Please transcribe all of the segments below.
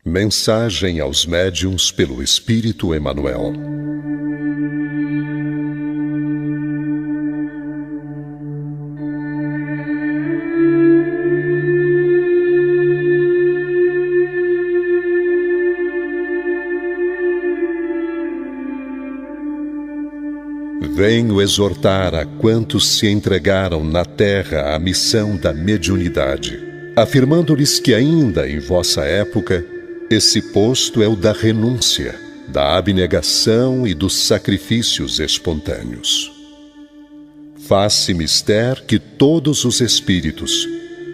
Mensagem aos médiuns pelo Espírito Emmanuel. Venho exortar a quantos se entregaram na terra à missão da mediunidade, afirmando-lhes que ainda em vossa época, esse posto é o da renúncia, da abnegação e dos sacrifícios espontâneos. Faz-se mister que todos os espíritos,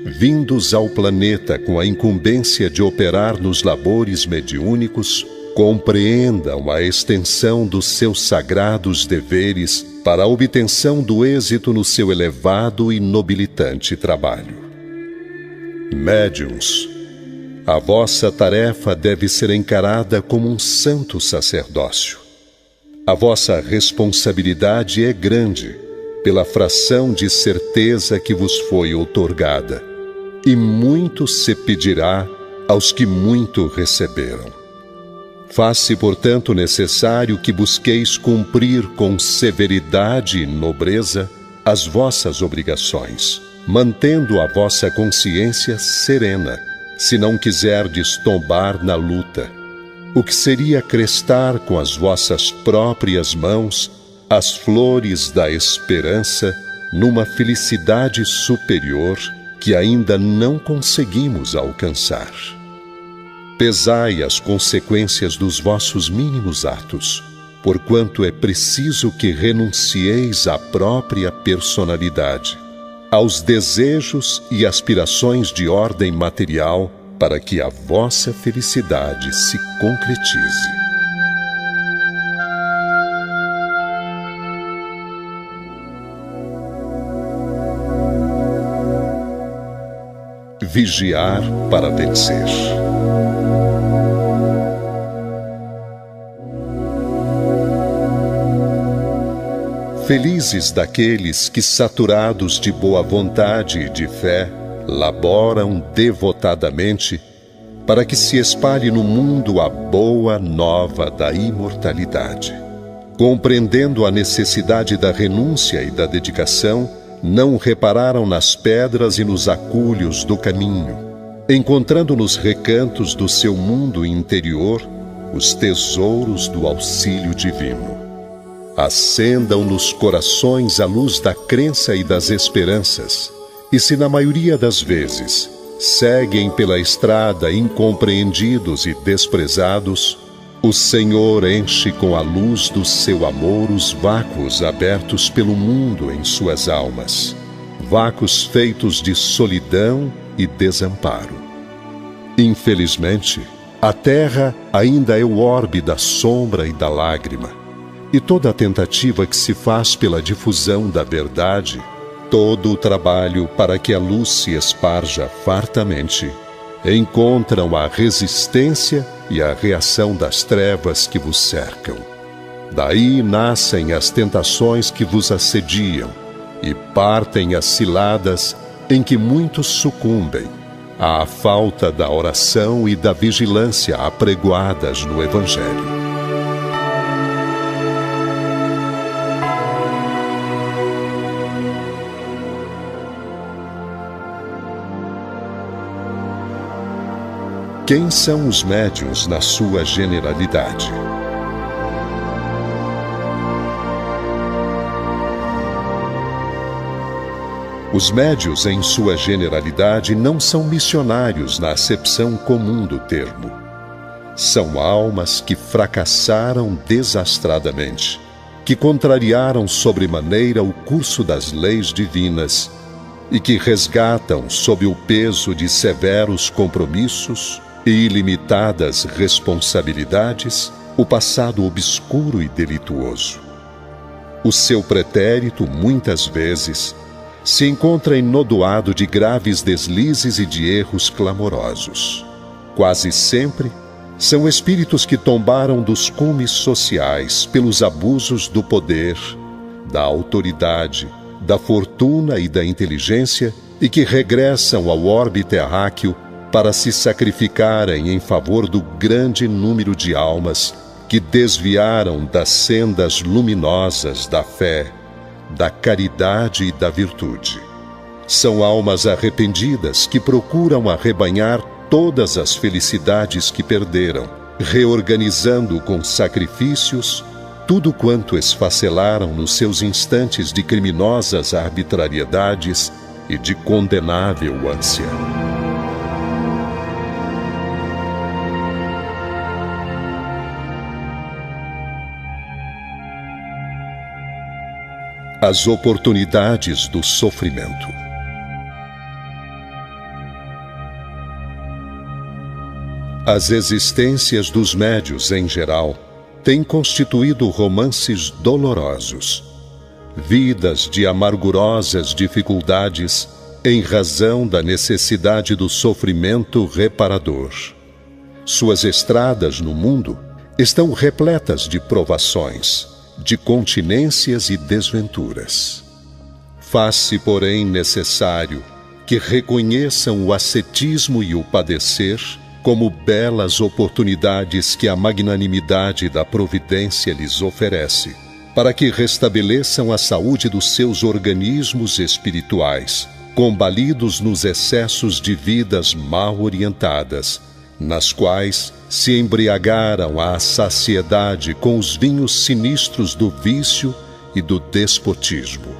vindos ao planeta com a incumbência de operar nos labores mediúnicos, compreendam a extensão dos seus sagrados deveres para a obtenção do êxito no seu elevado e nobilitante trabalho. Médiuns, a vossa tarefa deve ser encarada como um santo sacerdócio. A vossa responsabilidade é grande, pela fração de certeza que vos foi outorgada, e muito se pedirá aos que muito receberam. Faz-se, portanto, necessário que busqueis cumprir com severidade e nobreza as vossas obrigações, mantendo a vossa consciência serena, se não quiserdes tombar na luta, o que seria crestar com as vossas próprias mãos as flores da esperança numa felicidade superior que ainda não conseguimos alcançar. Pesai as consequências dos vossos mínimos atos, porquanto é preciso que renuncieis à própria personalidade, aos desejos e aspirações de ordem material, para que a vossa felicidade se concretize. Vigiar para vencer. Felizes daqueles que, saturados de boa vontade e de fé, laboram devotadamente para que se espalhe no mundo a boa nova da imortalidade. Compreendendo a necessidade da renúncia e da dedicação, não repararam nas pedras e nos acúlios do caminho, encontrando nos recantos do seu mundo interior os tesouros do auxílio divino. Acendam nos corações a luz da crença e das esperanças, e se na maioria das vezes seguem pela estrada incompreendidos e desprezados, o Senhor enche com a luz do seu amor os vácuos abertos pelo mundo em suas almas, vácuos feitos de solidão e desamparo. Infelizmente, a terra ainda é o orbe da sombra e da lágrima, e toda a tentativa que se faz pela difusão da verdade, todo o trabalho para que a luz se esparja fartamente, encontram a resistência e a reação das trevas que vos cercam. Daí nascem as tentações que vos assediam e partem as ciladas em que muitos sucumbem à falta da oração e da vigilância apregoadas no Evangelho. Quem são os médiuns na sua generalidade? Os médiuns, em sua generalidade, não são missionários na acepção comum do termo. São almas que fracassaram desastradamente, que contrariaram sobremaneira o curso das leis divinas e que resgatam, sob o peso de severos compromissos e ilimitadas responsabilidades, o passado obscuro e delituoso. O seu pretérito, muitas vezes, se encontra enodoado de graves deslizes e de erros clamorosos. Quase sempre, são espíritos que tombaram dos cumes sociais pelos abusos do poder, da autoridade, da fortuna e da inteligência e que regressam ao orbe terráqueo para se sacrificarem em favor do grande número de almas que desviaram das sendas luminosas da fé, da caridade e da virtude. São almas arrependidas que procuram arrebanhar todas as felicidades que perderam, reorganizando com sacrifícios tudo quanto esfacelaram nos seus instantes de criminosas arbitrariedades e de condenável ânsia. As oportunidades do sofrimento. As existências dos médiuns, em geral, têm constituído romances dolorosos, vidas de amargurosas dificuldades em razão da necessidade do sofrimento reparador. Suas estradas no mundo estão repletas de provações, de continências e desventuras. Faz-se, porém, necessário que reconheçam o ascetismo e o padecer como belas oportunidades que a magnanimidade da providência lhes oferece, para que restabeleçam a saúde dos seus organismos espirituais, combalidos nos excessos de vidas mal orientadas, nas quais se embriagaram à saciedade com os vinhos sinistros do vício e do despotismo.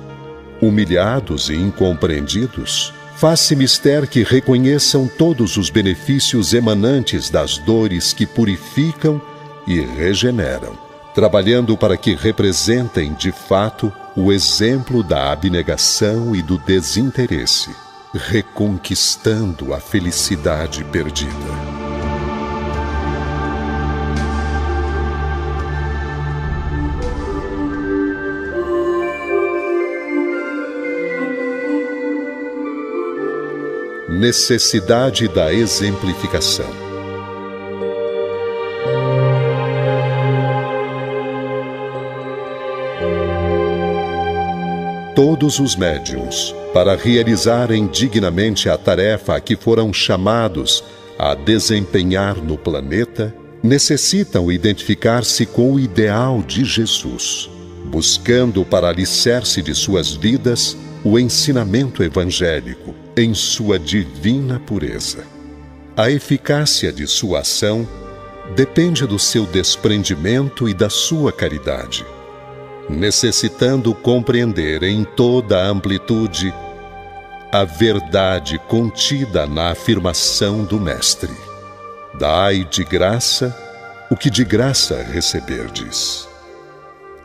Humilhados e incompreendidos, faz-se mister que reconheçam todos os benefícios emanantes das dores que purificam e regeneram, trabalhando para que representem, de fato, o exemplo da abnegação e do desinteresse, reconquistando a felicidade perdida. Necessidade da exemplificação. Todos os médiuns, para realizarem dignamente a tarefa a que foram chamados a desempenhar no planeta, necessitam identificar-se com o ideal de Jesus, buscando para alicerce de suas vidas o ensinamento evangélico, em sua divina pureza. A eficácia de sua ação depende do seu desprendimento e da sua caridade, necessitando compreender em toda a amplitude a verdade contida na afirmação do Mestre: dai de graça o que de graça receberdes.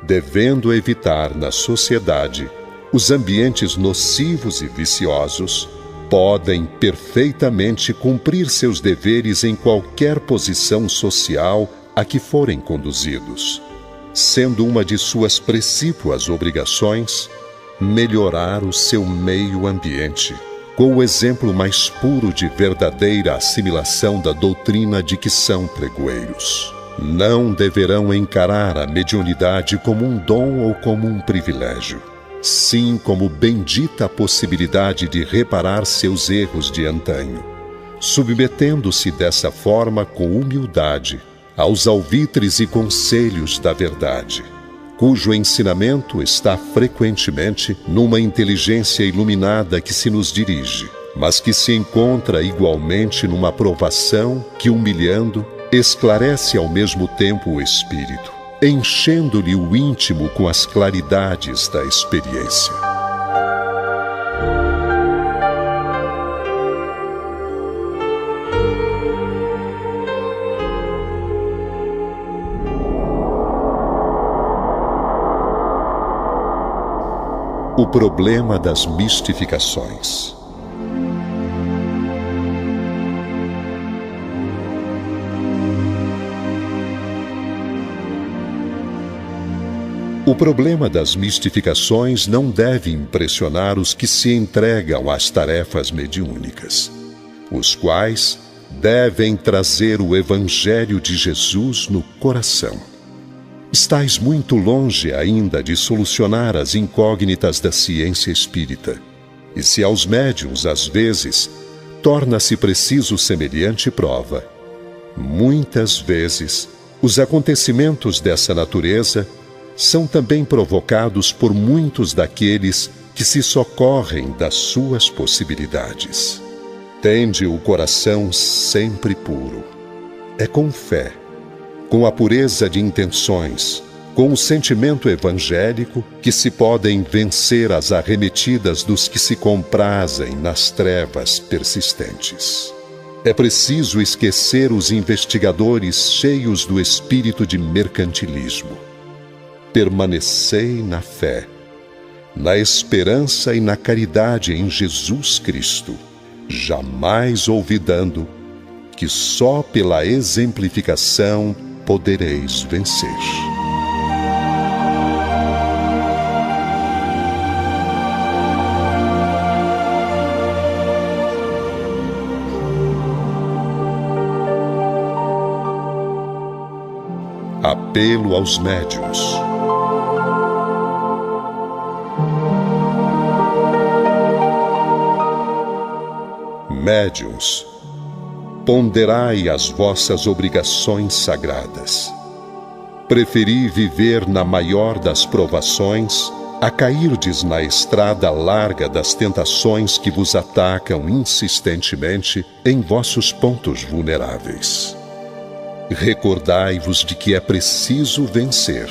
Devendo evitar na sociedade os ambientes nocivos e viciosos, podem perfeitamente cumprir seus deveres em qualquer posição social a que forem conduzidos, sendo uma de suas precípuas obrigações melhorar o seu meio ambiente, com o exemplo mais puro de verdadeira assimilação da doutrina de que são pregoeiros. Não deverão encarar a mediunidade como um dom ou como um privilégio, sim como bendita possibilidade de reparar seus erros de antanho, submetendo-se dessa forma com humildade aos alvitres e conselhos da verdade, cujo ensinamento está frequentemente numa inteligência iluminada que se nos dirige, mas que se encontra igualmente numa provação que, humilhando, esclarece ao mesmo tempo o espírito, enchendo-lhe o íntimo com as claridades da experiência. O problema das mistificações. O problema das mistificações não deve impressionar os que se entregam às tarefas mediúnicas, os quais devem trazer o Evangelho de Jesus no coração. Estais muito longe ainda de solucionar as incógnitas da ciência espírita, e se aos médiuns, às vezes, torna-se preciso semelhante prova. Muitas vezes, os acontecimentos dessa natureza são também provocados por muitos daqueles que se socorrem das suas possibilidades. Tende o coração sempre puro. É com fé, com a pureza de intenções, com o sentimento evangélico que se podem vencer as arremetidas dos que se comprazem nas trevas persistentes. É preciso esquecer os investigadores cheios do espírito de mercantilismo. Permanecei na fé, na esperança e na caridade em Jesus Cristo, jamais olvidando que só pela exemplificação podereis vencer. Apelo aos médiuns. Médiuns, ponderai as vossas obrigações sagradas. Preferi viver na maior das provações a cairdes na estrada larga das tentações que vos atacam insistentemente em vossos pontos vulneráveis. Recordai-vos de que é preciso vencer,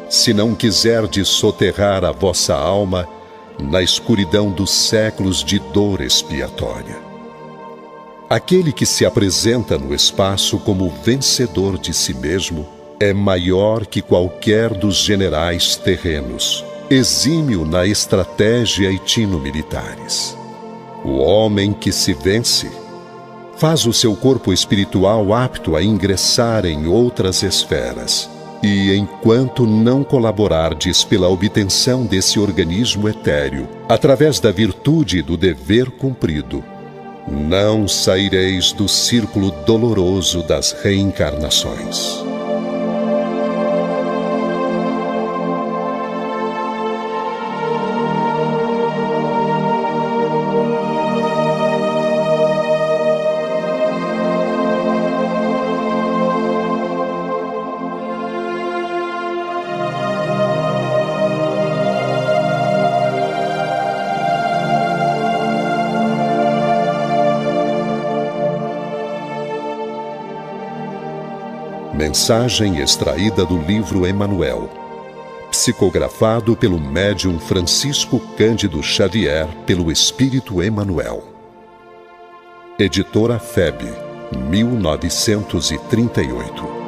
se não quiserdes soterrar a vossa alma na escuridão dos séculos de dor expiatória. Aquele que se apresenta no espaço como vencedor de si mesmo é maior que qualquer dos generais terrenos, exímio na estratégia e tino militares. O homem que se vence faz o seu corpo espiritual apto a ingressar em outras esferas, e enquanto não colaborardes pela obtenção desse organismo etéreo, através da virtude e do dever cumprido, não saireis do círculo doloroso das reencarnações. Mensagem extraída do livro Emmanuel, psicografado pelo médium Francisco Cândido Xavier pelo Espírito Emmanuel. Editora FEB, 1938.